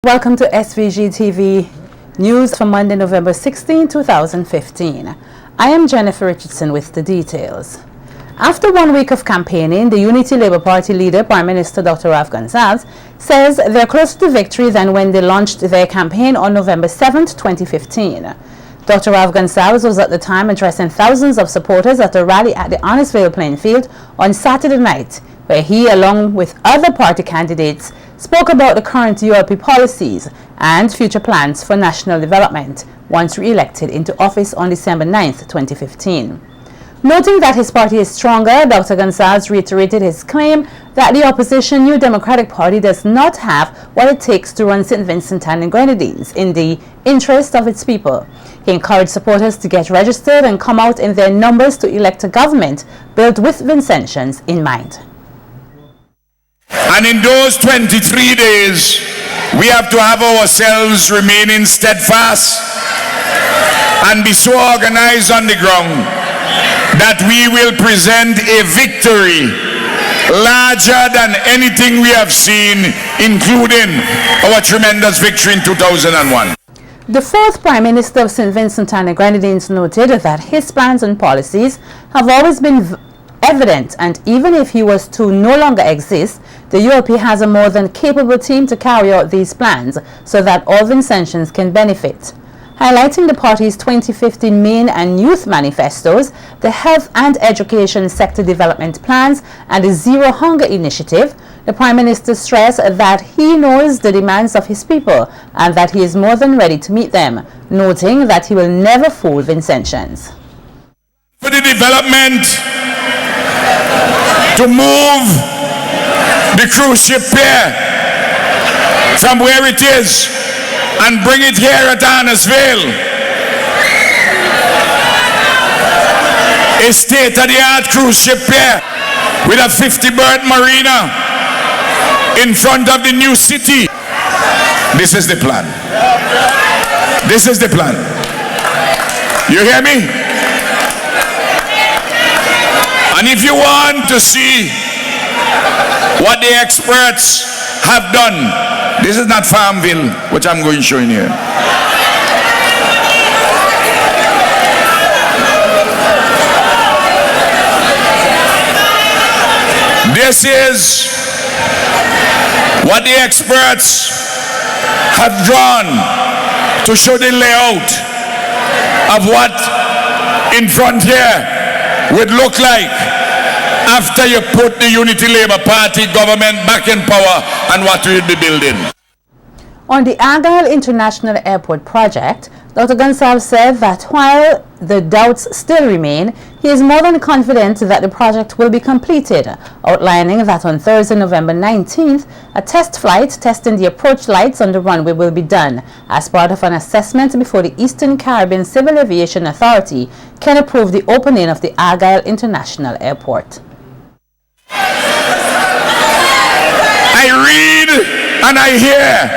Welcome to SVG-TV News for Monday, November 16, 2015. I am Jennifer Richardson with the details. After 1 week of campaigning, the Unity Labour Party leader, Prime Minister Dr. Rav Gonsalves, says they're closer to victory than when they launched their campaign on November 7, 2015. Dr. Rav Gonsalves was at the time addressing thousands of supporters at a rally at the Honnesville playing field on Saturday night, where he, along with other party candidates, spoke about the current ULP policies and future plans for national development once re-elected into office on December 9, 2015. Noting that his party is stronger, Dr. Gonsalves reiterated his claim that the opposition New Democratic Party does not have what it takes to run St. Vincent and the Grenadines in the interest of its people. He encouraged supporters to get registered and come out in their numbers to elect a government built with Vincentians in mind. And in those 23 days, we have to have ourselves remaining steadfast and be so organized on the ground that we will present a victory larger than anything we have seen, including our tremendous victory in 2001. The fourth Prime Minister of St. Vincent and the Grenadines noted that his plans and policies have always been evident, and even if he was to no longer exist, the ULP has a more than capable team to carry out these plans so that all Vincentians can benefit. Highlighting the party's 2015 main and youth manifestos, the health and education sector development plans, and the Zero Hunger Initiative, the Prime Minister stressed that he knows the demands of his people and that he is more than ready to meet them, noting that he will never fool Vincentians. For the development to move the cruise ship here from where it is and bring it here at Honnesville, a state-of-the-art cruise ship here with a 50-berth marina in front of the new city. This is the plan. This is the plan. You hear me? And if you want to see what the experts have done, this is not Farmville, which I'm going to show you here. This is what the experts have drawn to show the layout of what in front here would look like after you put the Unity Labour Party government back in power and what we'll be building. On the Argyle International Airport project, Dr. Gonsalves said that while the doubts still remain, he is more than confident that the project will be completed, outlining that on Thursday, November 19th, a test flight testing the approach lights on the runway will be done as part of an assessment before the Eastern Caribbean Civil Aviation Authority can approve the opening of the Argyle International Airport. I read and I hear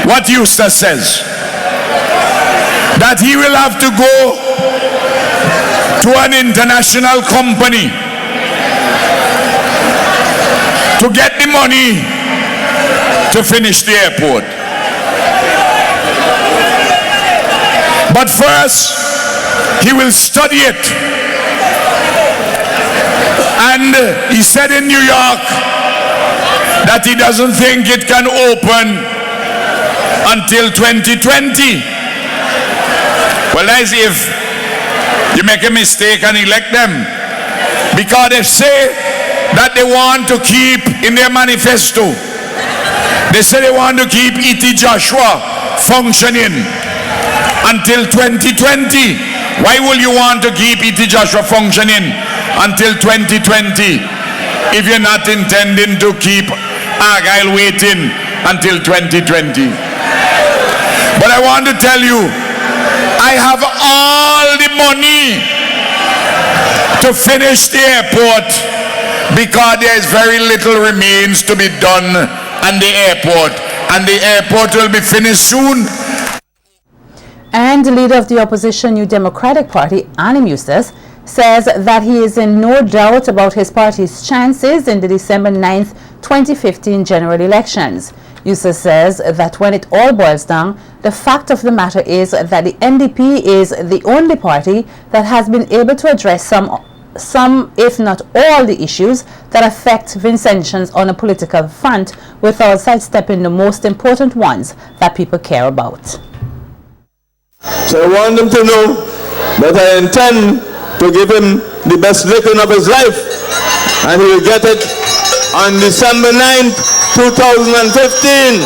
what Eustace says, that he will have to go to an international company to get the money to finish the airport. But first, he will study it. And he said in New York that he doesn't think it can open until 2020. Well, as if you make a mistake and elect them, because they say that they want to keep in their manifesto, they say they want to keep E.T. Joshua functioning until 2020. Why will you want to keep E.T. Joshua functioning until 2020 if you're not intending to keep Argyle waiting until 2020? But I want to tell you, I have all the money to finish the airport because there is very little remains to be done on the airport, and the airport will be finished soon. And the leader of the opposition New Democratic Party, Eustace, says that he is in no doubt about his party's chances in the December 9th, 2015 general elections. Yusuf says that when it all boils down, the fact of the matter is that the NDP is the only party that has been able to address some, if not all, the issues that affect Vincentians on a political front without sidestepping the most important ones that people care about. So I want them to know that I intend to give him the best licking of his life, and he will get it on December 9th, 2015.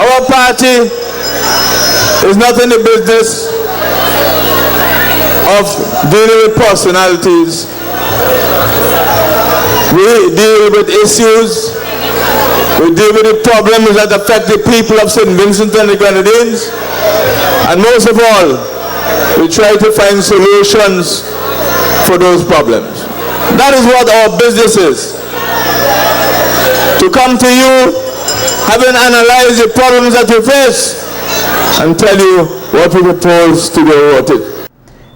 Our party is not in the business of dealing with personalities. We deal with issues. We deal with the problems that affect the people of St. Vincent and the Grenadines. And most of all, we try to find solutions for those problems. That is what our business is. To come to you, having analyzed the problems that you face, and tell you what we propose to do about it.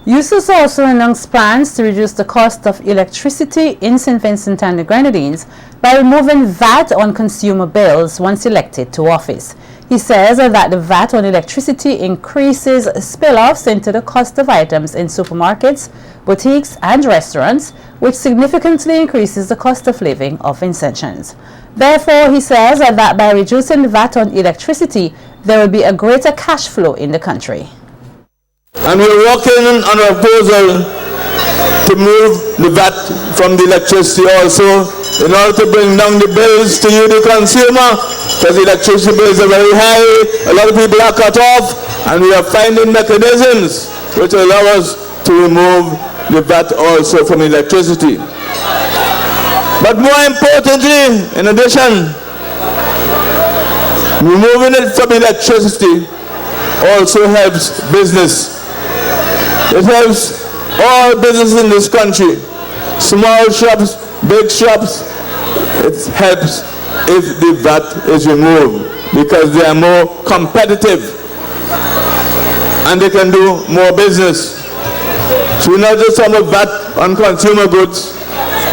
Yusuf also announced plans to reduce the cost of electricity in St. Vincent and the Grenadines by removing VAT on consumer bills once elected to office. He says that the VAT on electricity increases spill-offs into the cost of items in supermarkets, boutiques and restaurants, which significantly increases the cost of living of Vincentians. Therefore, he says that by reducing the VAT on electricity, there will be a greater cash flow in the country. And we're working on a proposal to move the VAT from the electricity also, in order to bring down the bills to you, the consumer, because the electricity bills are very high, a lot of people are cut off, and we are finding mechanisms which allow us to remove the VAT also from electricity. But more importantly, in addition, removing it from electricity also helps business. It helps all businesses in this country, small shops, big shops. It helps if the VAT is removed, because they are more competitive and they can do more business. So we're not just talking about VAT on consumer goods,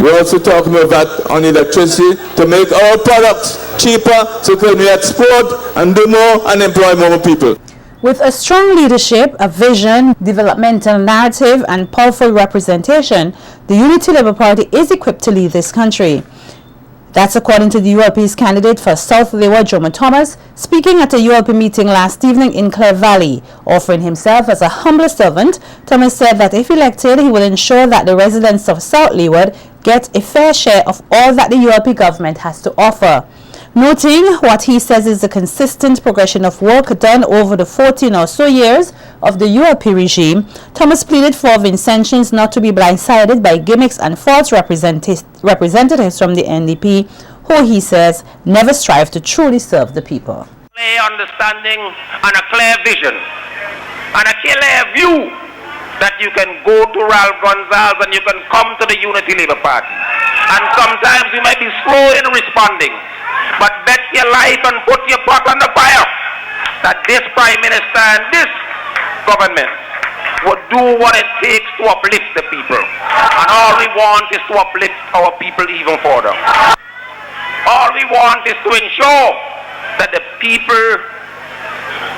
we're also talking about VAT on electricity to make our products cheaper so can we export and do more and employ more people. With a strong leadership, a vision, developmental narrative and powerful representation, the Unity Labour Party is equipped to lead this country. That's according to the ULP's candidate for South Leeward, Jomo Thomas, speaking at a ULP meeting last evening in Clare Valley. Offering himself as a humble servant, Thomas said that if elected, he will ensure that the residents of South Leeward get a fair share of all that the ULP government has to offer. Noting what he says is the consistent progression of work done over the 14 or so years of the ULP regime, Thomas pleaded for Vincentians not to be blindsided by gimmicks and false representatives from the NDP, who he says never strive to truly serve the people. Clear understanding and a clear vision and a clear view that you can go to Ralph Gonzalez and you can come to the Unity Labour Party. And sometimes you might be slow in responding, but bet your life and put your pot on the fire that this Prime Minister and this government would do what it takes to uplift the people. And all we want is to uplift our people even further. All we want is to ensure that the people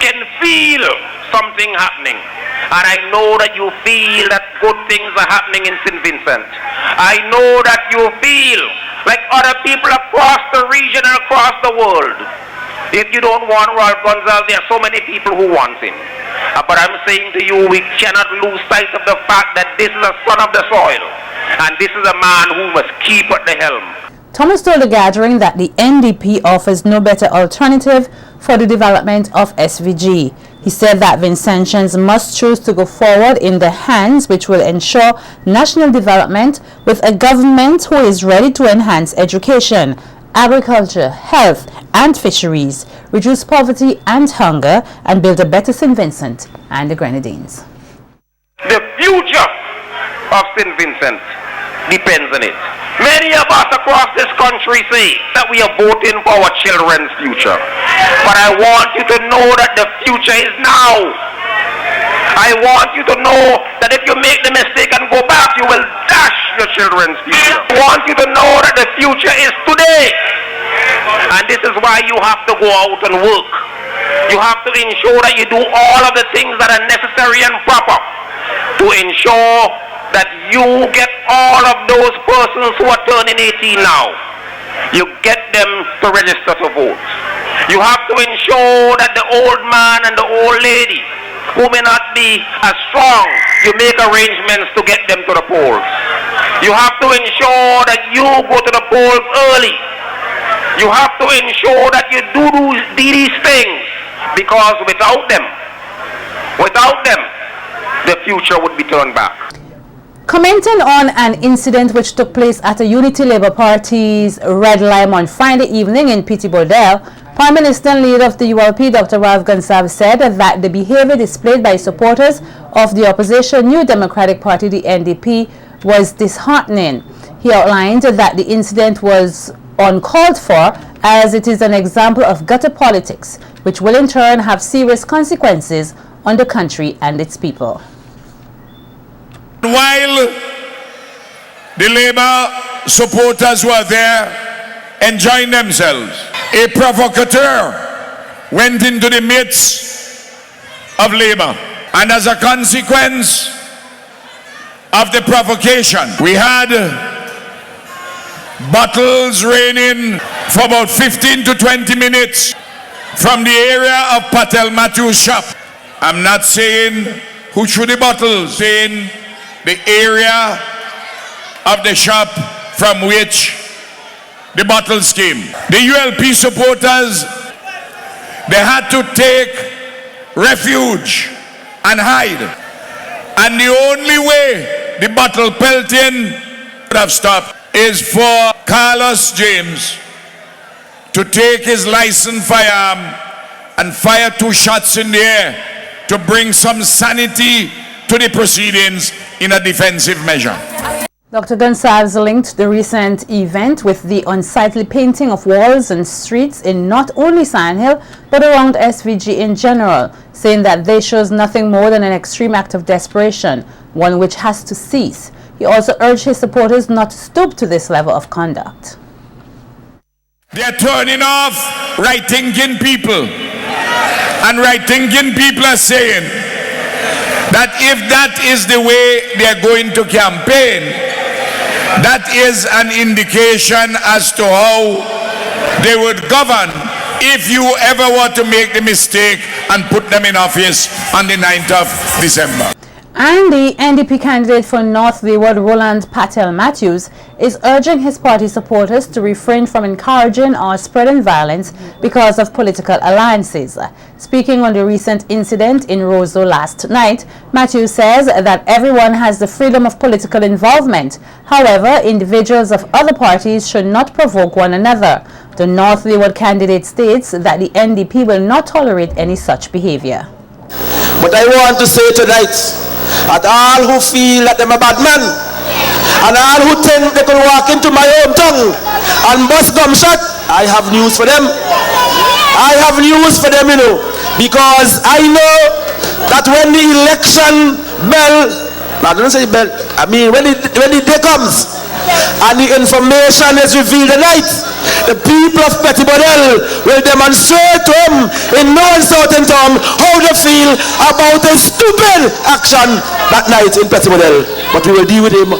can feel something happening. And I know that you feel that good things are happening in St. Vincent. I know that you feel like other people across the region and across the world. If you don't want Ralph Gonzalez, there are so many people who want him. But I'm saying to you, we cannot lose sight of the fact that this is a son of the soil. And this is a man who must keep at the helm. Thomas told the gathering that the NDP offers no better alternative for the development of SVG. He said that Vincentians must choose to go forward in the hands which will ensure national development with a government who is ready to enhance education, agriculture, health and fisheries, reduce poverty and hunger, and build a better St. Vincent and the Grenadines. The future of St. Vincent depends on it. Many of us across this country say that we are voting for our children's future. But I want you to know that the future is now. I want you to know that if you make the mistake and go back, you will dash your children's future. I want you to know that the future is today. And this is why you have to go out and work. You have to ensure that you do all of the things that are necessary and proper to ensure that you get all of those persons who are turning 18 now. You get them to register to vote. You have to ensure that the old man and the old lady who may not be as strong, you make arrangements to get them to the polls. You have to ensure that you go to the polls early. You have to ensure that you do these things, because without them, the future would be turned back. Commenting on an incident which took place at a Unity Labour Party's Red Lime on Friday evening in Petit Bordel, Prime Minister and leader of the ULP, Dr. Ralph Gonsalves, said that the behavior displayed by supporters of the opposition New Democratic Party, the NDP, was disheartening. He outlined that the incident was uncalled for, as it is an example of gutter politics, which will in turn have serious consequences on the country and its people. While the Labour supporters were there enjoying themselves, a provocateur went into the midst of Labour, and as a consequence of the provocation, we had bottles raining for about 15 to 20 minutes from the area of Patel Matthew's shop. I'm not saying who threw the bottles, saying the area of the shop from which the bottles came. The ULP supporters, they had to take refuge and hide. And the only way the bottle pelting would have stopped is for Carlos James to take his licensed firearm and fire 2 shots in the air to bring some sanity to the proceedings in a defensive measure. Dr. Gonsalves linked the recent event with the unsightly painting of walls and streets in not only Sand Hill but around SVG in general, saying that this shows nothing more than an extreme act of desperation, one which has to cease. He also urged his supporters not to stoop to this level of conduct. They are turning off right-thinking people, and right-thinking people are saying that if that is the way they are going to campaign, that is an indication as to how they would govern if you ever want to make the mistake and put them in office on the 9th of December. And the NDP candidate for North Leeward, Roland Patel Matthews, is urging his party supporters to refrain from encouraging or spreading violence because of political alliances. Speaking on the recent incident in Roseau last night, Matthews says that everyone has the freedom of political involvement. However, individuals of other parties should not provoke one another. The North Leeward candidate states that the NDP will not tolerate any such behavior. But I want to say tonight, that all who feel that I'm a bad man, and all who think they can walk into my hometown and bust gunshot, I have news for them. I have news for them, you know, because I know that when the election bell, I don't say bell, I mean when the day comes and the information is revealed tonight, the people of Petit Bordel will demonstrate to him in no uncertain term how they feel about a stupid action that night in Petit Bordel. But we will deal with him.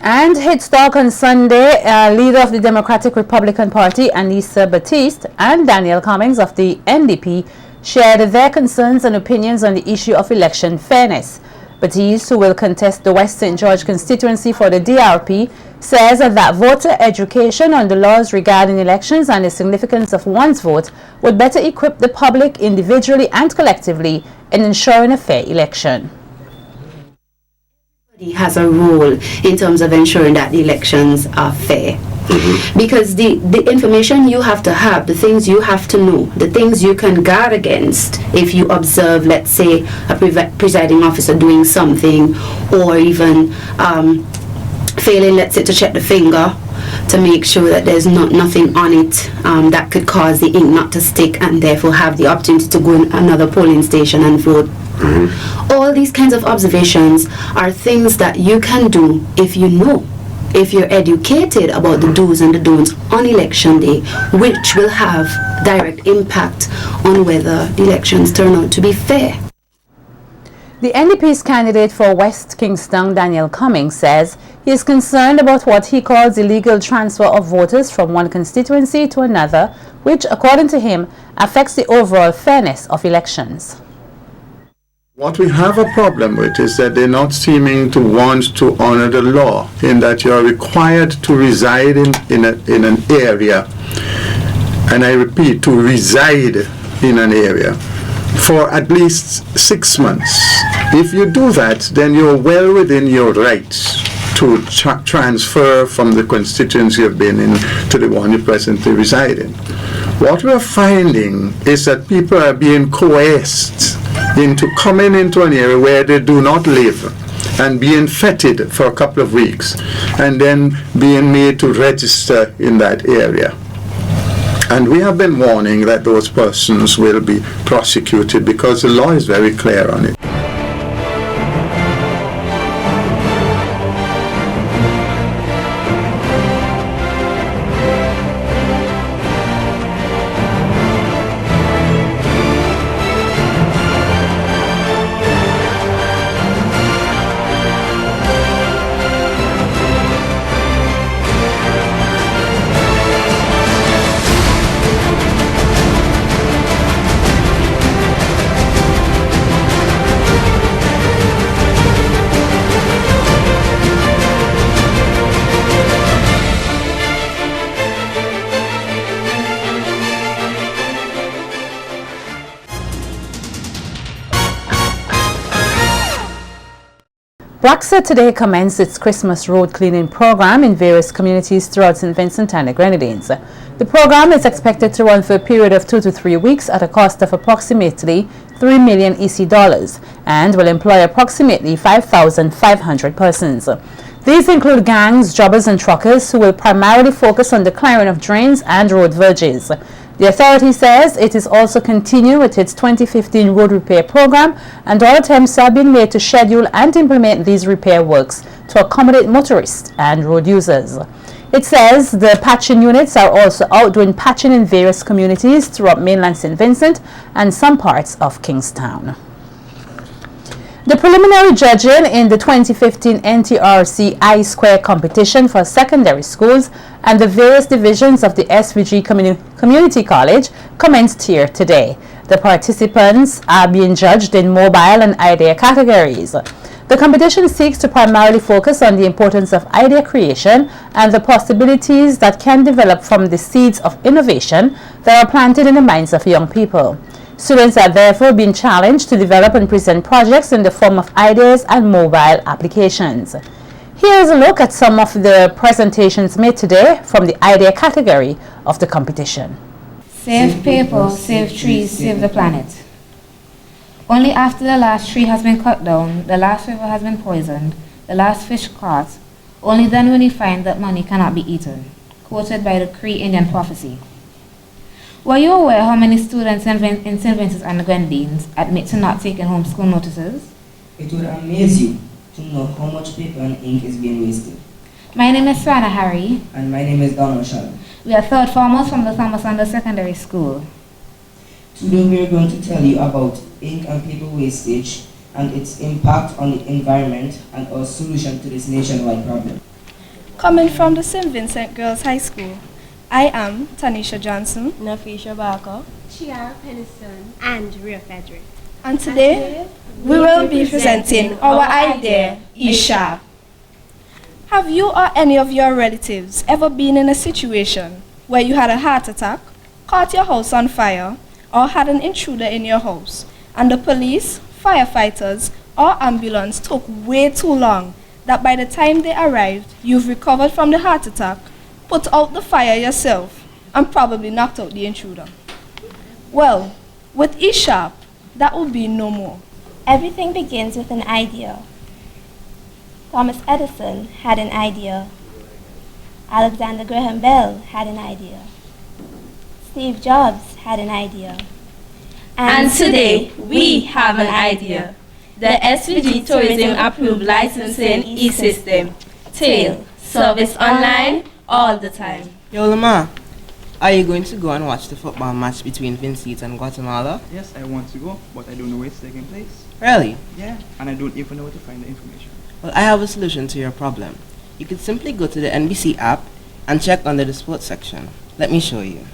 And hit talk on Sunday, leader of the Democratic Republican Party, Anissa Batiste, and Daniel Cummings of the NDP shared their concerns and opinions on the issue of election fairness. Batiste, who will contest the West St. George constituency for the DRP, says that voter education on the laws regarding elections and the significance of one's vote would better equip the public individually and collectively in ensuring a fair election. He has a role in terms of ensuring that the elections are fair. Because the information you have to have, the things you have to know, the things you can guard against if you observe, let's say, a presiding officer doing something, or even failing, let's say, to check the finger to make sure that there's nothing on it that could cause the ink not to stick, and therefore have the opportunity to go in another polling station and vote. All these kinds of observations are things that you can do if you know, if you're educated about the do's and the don'ts on election day, which will have direct impact on whether the elections turn out to be fair. The NDP's candidate for West Kingston, Daniel Cummings, says he is concerned about what he calls illegal transfer of voters from one constituency to another, which, according to him, affects the overall fairness of elections. What we have a problem with is that they're not seeming to want to honor the law, in that you're required to reside in an area, and I repeat, to reside in an area for at least 6 months. If you do that, then you're well within your rights to transfer from the constituency you've been in to the one you presently reside in. What we're finding is that people are being coerced into coming into an area where they do not live and being fetid for a couple of weeks and then being made to register in that area. And we have been warning that those persons will be prosecuted because the law is very clear on it. Blacksa today commenced its Christmas road cleaning program in various communities throughout St. Vincent and the Grenadines. The program is expected to run for a period of 2 to 3 weeks at a cost of approximately 3 million EC dollars and will employ approximately 5,500 persons. These include gangs, jobbers and truckers who will primarily focus on the clearing of drains and road verges. The authority says it is also continuing with its 2015 road repair program, and all attempts have been made to schedule and implement these repair works to accommodate motorists and road users. It says the patching units are also out doing patching in various communities throughout mainland St. Vincent and some parts of Kingstown. The preliminary judging in the 2015 NTRC I-Square competition for secondary schools and the various divisions of the SVG Community College commenced here today. The participants are being judged in mobile and idea categories. The competition seeks to primarily focus on the importance of idea creation and the possibilities that can develop from the seeds of innovation that are planted in the minds of young people. Students are therefore being challenged to develop and present projects in the form of ideas and mobile applications. Here's a look at some of the presentations made today from the idea category of the competition. Save people, save trees, save the planet. Only after the last tree has been cut down, the last river has been poisoned, the last fish caught, only then will you find that money cannot be eaten. Quoted by the Cree Indian prophecy. Were you aware how many students in St. Vincent and the Grenadines admit to not taking home school notices? It would amaze you to know how much paper and ink is being wasted. My name is Swana Harry. And my name is Donald Shannon. We are third formers from the Thomas Under Secondary School. Today we are going to tell you about ink and paper wastage and its impact on the environment and our solution to this nationwide problem. Coming from the St. Vincent Girls High School, I am Tanisha Johnson, Nafisha Barker, Chiara Peniston, and Rhea Frederick. And today we will be presenting our idea, eSharp. Have you or any of your relatives ever been in a situation where you had a heart attack, caught your house on fire, or had an intruder in your house, and the police, firefighters, or ambulance took way too long that by the time they arrived, you've recovered from the heart attack, put out the fire yourself, and probably knocked out the intruder? Well, with eSharp, that will be no more. Everything begins with an idea. Thomas Edison had an idea. Alexander Graham Bell had an idea. Steve Jobs had an idea. And today, we have an idea. The SVG Tourism Approved Licensing E-System. TAIL. Service online all the time. Yo, Lamar, are you going to go and watch the football match between Vincent and Guatemala? Yes, I want to go, but I don't know where it's taking place. Really? Yeah, and I don't even know where to find the information. Well, I have a solution to your problem. You could simply go to the NBC app and check under the sports section. Let me show you.